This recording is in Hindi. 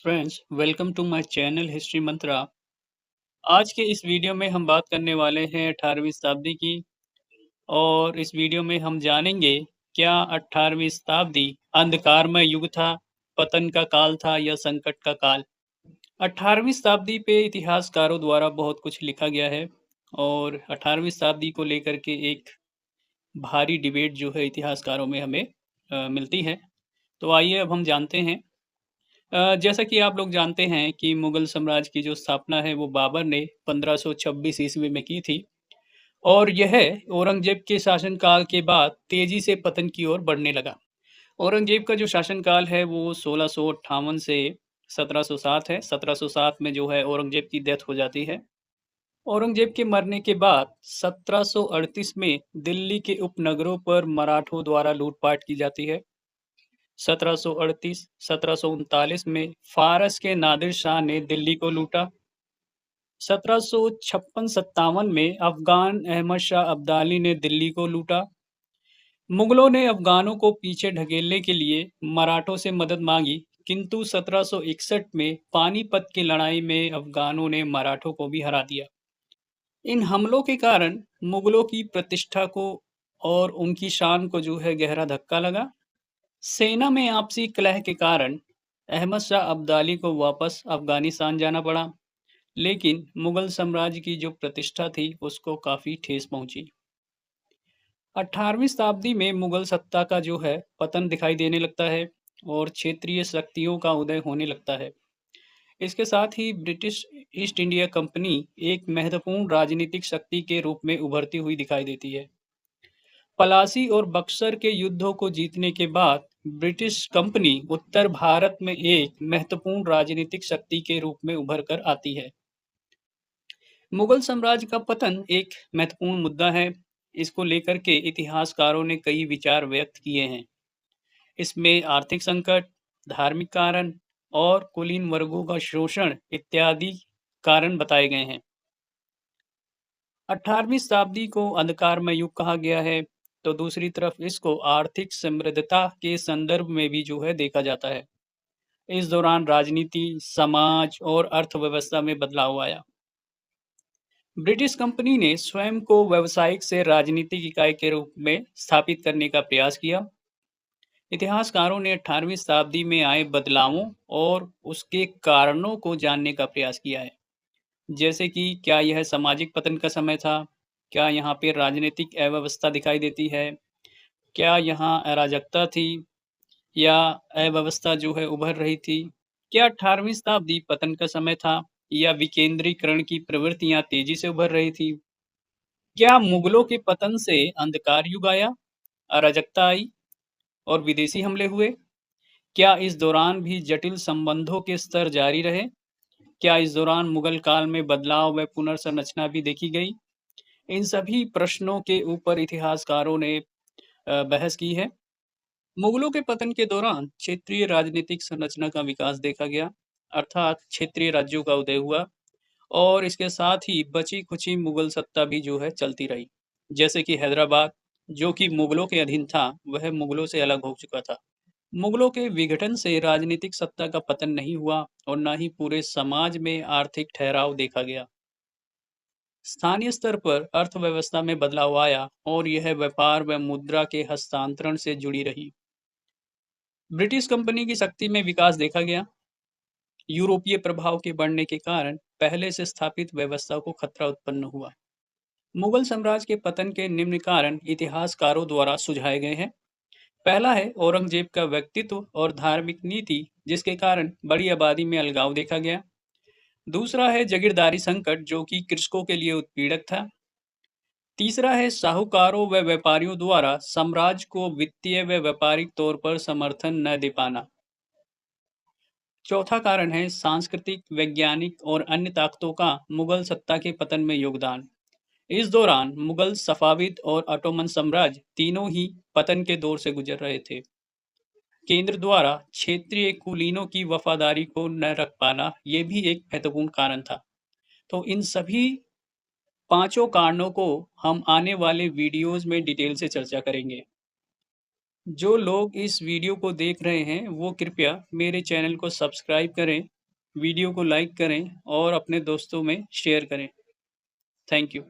Friends, welcome to my channel history Mantra. आज के इस वीडियो में हम बात करने वाले हैं 18वीं शताब्दी की। और इस वीडियो में हम जानेंगे क्या 18वीं शताब्दी अंधकारमय युग था, पतन का काल था या संकट का काल। 18वीं शताब्दी पे इतिहासकारों द्वारा बहुत कुछ लिखा गया है और 18वीं शताब्दी को लेकर के एक भारी डिबेट जो है इतिहासकारों में हमें मिलती है। तो आइए अब हम जानते हैं। जैसा कि आप लोग जानते हैं कि मुगल साम्राज्य की जो स्थापना है वो बाबर ने 1526 ईस्वी में की थी और यह औरंगजेब के शासनकाल के बाद तेजी से पतन की ओर बढ़ने लगा। औरंगजेब का जो शासनकाल है वो 1658 से 1707 है। 1707 में जो है औरंगजेब की डेथ हो जाती है। औरंगजेब के मरने के बाद 1738 में दिल्ली के उपनगरों पर मराठों द्वारा लूटपाट की जाती है। 1738, 1739 में फारस के नादिर शाह ने दिल्ली को लूटा। 1756-57 में अफगान अहमद शाह अब्दाली ने दिल्ली को लूटा। मुगलों ने अफगानों को पीछे ढकेलने के लिए मराठों से मदद मांगी, किंतु 1761 में पानीपत की लड़ाई में अफगानों ने मराठों को भी हरा दिया। इन हमलों के कारण मुगलों की प्रतिष्ठा को और उनकी शान को जो है गहरा धक्का लगा। सेना में आपसी कलह के कारण अहमद शाह अब्दाली को वापस अफगानिस्तान जाना पड़ा, लेकिन मुगल साम्राज्य की जो प्रतिष्ठा थी उसको काफ़ी ठेस पहुंची। 18वीं शताब्दी में मुगल सत्ता का जो है पतन दिखाई देने लगता है और क्षेत्रीय शक्तियों का उदय होने लगता है। इसके साथ ही ब्रिटिश ईस्ट इंडिया कंपनी एक महत्वपूर्ण राजनीतिक शक्ति के रूप में उभरती हुई दिखाई देती है। पलासी और बक्सर के युद्धों को जीतने के बाद ब्रिटिश कंपनी उत्तर भारत में एक महत्वपूर्ण राजनीतिक शक्ति के रूप में उभर कर आती है। मुगल साम्राज्य का पतन एक महत्वपूर्ण मुद्दा है। इसको लेकर के इतिहासकारों ने कई विचार व्यक्त किए हैं। इसमें आर्थिक संकट, धार्मिक कारण और कुलीन वर्गों का शोषण इत्यादि कारण बताए गए हैं। 18वीं शताब्दी को अंधकारमय युग कहा गया है, तो दूसरी तरफ इसको आर्थिक समृद्धता के संदर्भ में भी जो है देखा जाता है। इस दौरान राजनीति, समाज और अर्थव्यवस्था में बदलाव आया। ब्रिटिश कंपनी ने स्वयं को व्यावसायिक से राजनीतिक इकाई के रूप में स्थापित करने का प्रयास किया। इतिहासकारों ने 18वीं शताब्दी में आए बदलावों और उसके कारणों को जानने का प्रयास किया है। जैसे कि क्या यह सामाजिक पतन का समय था? क्या यहाँ पे राजनीतिक अव्यवस्था दिखाई देती है? क्या यहाँ अराजकता थी या अव्यवस्था जो है उभर रही थी? क्या 18वीं शताब्दी पतन का समय था या विकेंद्रीकरण की प्रवृत्तियां तेजी से उभर रही थी? क्या मुगलों के पतन से अंधकार युग आया, अराजकता आई और विदेशी हमले हुए? क्या इस दौरान भी जटिल संबंधों के स्तर जारी रहे? क्या इस दौरान मुगल काल में बदलाव व पुनर्संरचना भी देखी गई? इन सभी प्रश्नों के ऊपर इतिहासकारों ने बहस की है। मुगलों के पतन के दौरान क्षेत्रीय राजनीतिक संरचना का विकास देखा गया, अर्थात क्षेत्रीय राज्यों का उदय हुआ और इसके साथ ही बची-खुची मुगल सत्ता भी जो है चलती रही। जैसे कि हैदराबाद, जो कि मुगलों के अधीन था, वह मुगलों से अलग हो चुका था। मुगलों के विघटन से राजनीतिक सत्ता का पतन नहीं हुआ और न ही पूरे समाज में आर्थिक ठहराव देखा गया। स्थानीय स्तर पर अर्थव्यवस्था में बदलाव आया और यह व्यापार व मुद्रा के हस्तांतरण से जुड़ी रही। ब्रिटिश कंपनी की शक्ति में विकास देखा गया। यूरोपीय प्रभाव के बढ़ने के कारण पहले से स्थापित व्यवस्था को खतरा उत्पन्न हुआ। मुगल साम्राज्य के पतन के निम्न कारण इतिहासकारों द्वारा सुझाए गए हैं। पहला है औरंगजेब का व्यक्तित्व और धार्मिक नीति, जिसके कारण बड़ी आबादी में अलगाव देखा गया। दूसरा है जागीरदारी संकट, जो कि कृषकों के लिए उत्पीड़क था। तीसरा है साहूकारों व व्यापारियों द्वारा साम्राज्य को वित्तीय व व्यापारिक तौर पर समर्थन न दे पाना। चौथा कारण है सांस्कृतिक, वैज्ञानिक और अन्य ताकतों का मुगल सत्ता के पतन में योगदान। इस दौरान मुगल, सफाविद और ऑटोमन साम्राज्य तीनों ही पतन के दौर से गुजर रहे थे। केंद्र द्वारा क्षेत्रीय कुलीनों की वफादारी को न रख पाना, ये भी एक महत्वपूर्ण कारण था। तो इन सभी पांचों कारणों को हम आने वाले वीडियोज में डिटेल से चर्चा करेंगे। जो लोग इस वीडियो को देख रहे हैं, वो कृपया मेरे चैनल को सब्सक्राइब करें, वीडियो को लाइक करें और अपने दोस्तों में शेयर करें। Thank you.